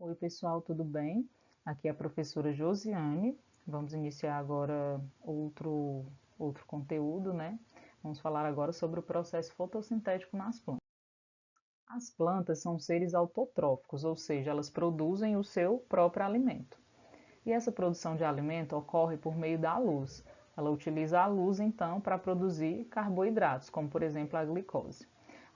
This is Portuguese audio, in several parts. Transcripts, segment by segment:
Oi, pessoal, tudo bem? Aqui é a professora Josiane. Vamos iniciar agora outro conteúdo, né? Vamos falar agora sobre o processo fotossintético nas plantas. As plantas são seres autotróficos, ou seja, elas produzem o seu próprio alimento. E essa produção de alimento ocorre por meio da luz. Ela utiliza a luz, então, para produzir carboidratos, como, por exemplo, a glicose.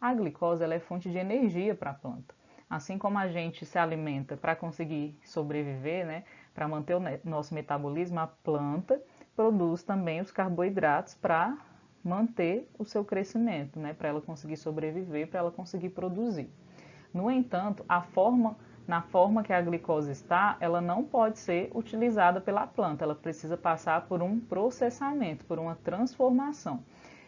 A glicose ela é fonte de energia para a planta. Assim como a gente se alimenta para conseguir sobreviver, né, para manter o nosso metabolismo, a planta produz também os carboidratos para manter o seu crescimento, né, para ela conseguir sobreviver, para ela conseguir produzir. No entanto, na forma que a glicose está, ela não pode ser utilizada pela planta, ela precisa passar por um processamento, por uma transformação.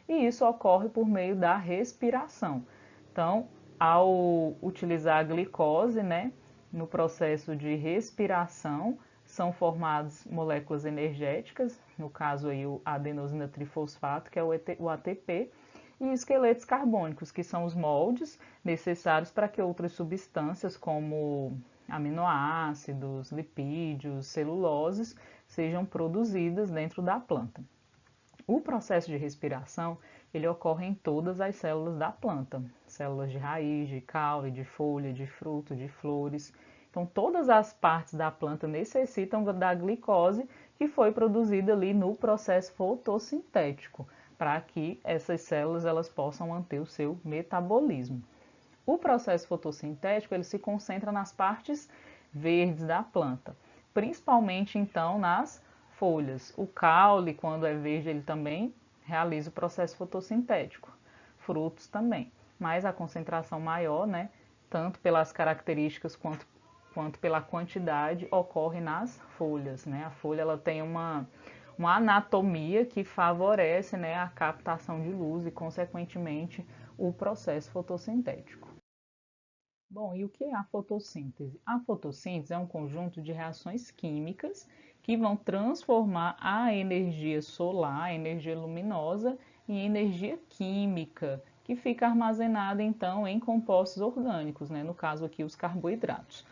E isso ocorre por meio da respiração. Então, ao utilizar a glicose, né, no processo de respiração, são formadas moléculas energéticas, no caso aí o adenosina trifosfato, que é o ATP, e esqueletos carbônicos, que são os moldes necessários para que outras substâncias, como aminoácidos, lipídios, celuloses, sejam produzidas dentro da planta. O processo de respiração, ele ocorre em todas as células da planta, células de raiz, de caule, de folha, de fruto, de flores. Então, todas as partes da planta necessitam da glicose que foi produzida ali no processo fotossintético, para que essas células elas possam manter o seu metabolismo. O processo fotossintético ele se concentra nas partes verdes da planta, principalmente então nas folhas. O caule, quando é verde, ele também realiza o processo fotossintético. Frutos também, mas a concentração maior, né, tanto pelas características quanto pela quantidade, ocorre nas folhas. Né? A folha ela tem uma anatomia que favorece, né, a captação de luz e, consequentemente, o processo fotossintético. Bom, e o que é a fotossíntese? A fotossíntese é um conjunto de reações químicas que vão transformar a energia solar, a energia luminosa, em energia química, que fica armazenada então em compostos orgânicos, né? No caso aqui os carboidratos.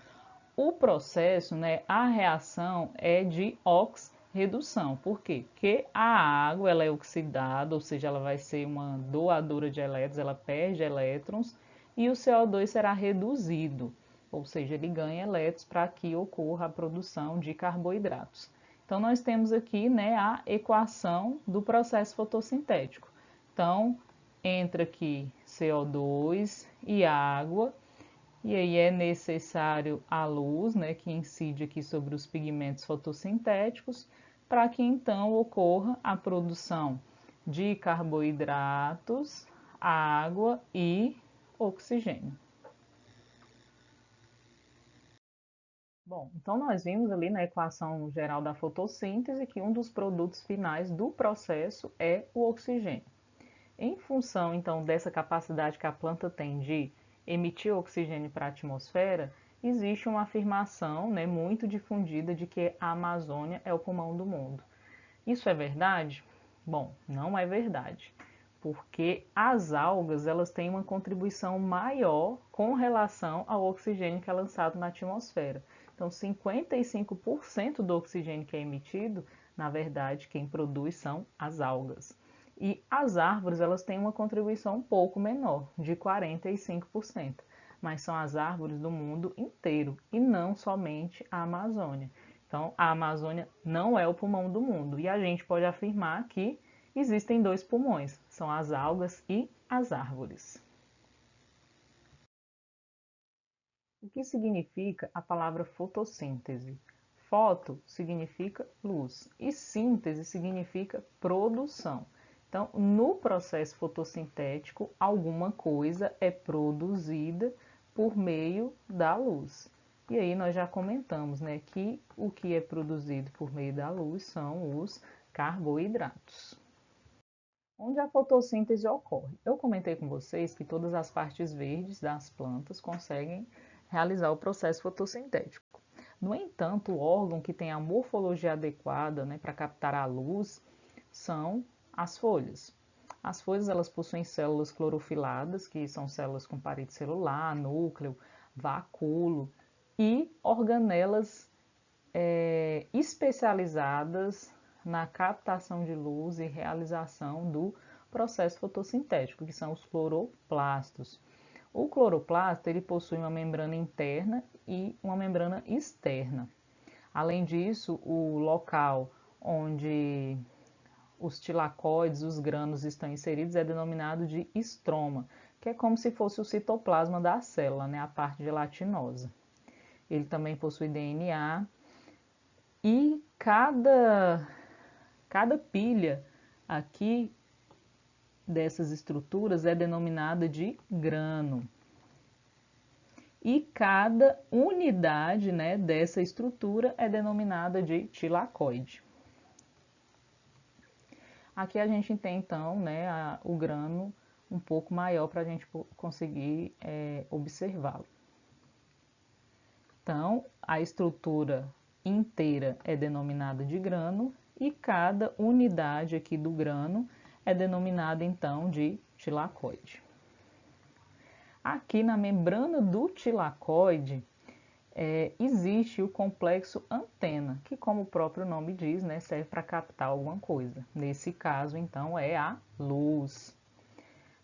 O processo, né, a reação é de oxirredução. Por quê? Porque a água ela é oxidada, ou seja, ela vai ser uma doadora de elétrons, ela perde elétrons, e o CO2 será reduzido, ou seja, ele ganha elétrons para que ocorra a produção de carboidratos. Então, nós temos aqui, né, a equação do processo fotossintético. Então, entra aqui CO2 e água, e aí é necessário a luz, né, que incide aqui sobre os pigmentos fotossintéticos, para que então ocorra a produção de carboidratos, água e oxigênio. Bom, então nós vimos ali na equação geral da fotossíntese que um dos produtos finais do processo é o oxigênio. Em função então dessa capacidade que a planta tem de emitir oxigênio para a atmosfera, existe uma afirmação, né, muito difundida de que a Amazônia é o pulmão do mundo. Isso é verdade? Bom, não é verdade, porque as algas elas têm uma contribuição maior com relação ao oxigênio que é lançado na atmosfera. Então, 55% do oxigênio que é emitido, na verdade, quem produz são as algas. E as árvores elas têm uma contribuição um pouco menor, de 45%, mas são as árvores do mundo inteiro e não somente a Amazônia. Então, a Amazônia não é o pulmão do mundo e a gente pode afirmar que existem dois pulmões, são as algas e as árvores. O que significa a palavra fotossíntese? Foto significa luz e síntese significa produção. Então, no processo fotossintético, alguma coisa é produzida por meio da luz. E aí nós já comentamos, né, que o que é produzido por meio da luz são os carboidratos. Onde a fotossíntese ocorre? Eu comentei com vocês que todas as partes verdes das plantas conseguem realizar o processo fotossintético. No entanto, o órgão que tem a morfologia adequada, né, para captar a luz são as folhas. As folhas elas possuem células clorofiladas, que são células com parede celular, núcleo, vacúolo, e organelas especializadas na captação de luz e realização do processo fotossintético, que são os cloroplastos. O cloroplasto ele possui uma membrana interna e uma membrana externa. Além disso, o local onde os tilacoides, os granos estão inseridos, é denominado de estroma, que é como se fosse o citoplasma da célula, né, a parte gelatinosa. Ele também possui DNA e cada pilha aqui dessas estruturas é denominada de grano. E cada unidade, né, dessa estrutura é denominada de tilacoide. Aqui a gente tem então, né, o grano um pouco maior para a gente conseguir observá-lo. Então, a estrutura inteira é denominada de grano e cada unidade aqui do grano é denominada então de tilacoide. Aqui na membrana do tilacoide existe o complexo antena, que como o próprio nome diz, né, serve para captar alguma coisa. Nesse caso, então, é a luz.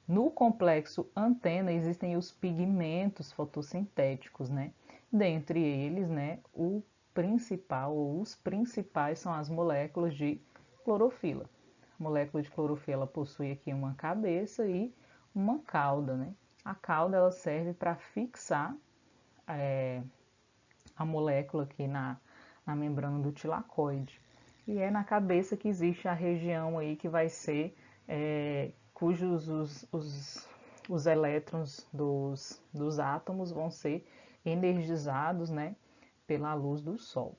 No complexo antena existem os pigmentos fotossintéticos, né? Dentre eles, né, o principal ou os principais são as moléculas de clorofila. A molécula de clorofila possui aqui uma cabeça e uma cauda, né? A cauda ela serve para fixar a molécula aqui na membrana do tilacoide. E é na cabeça que existe a região aí que vai ser, cujos os elétrons dos átomos vão ser energizados, né, pela luz do Sol.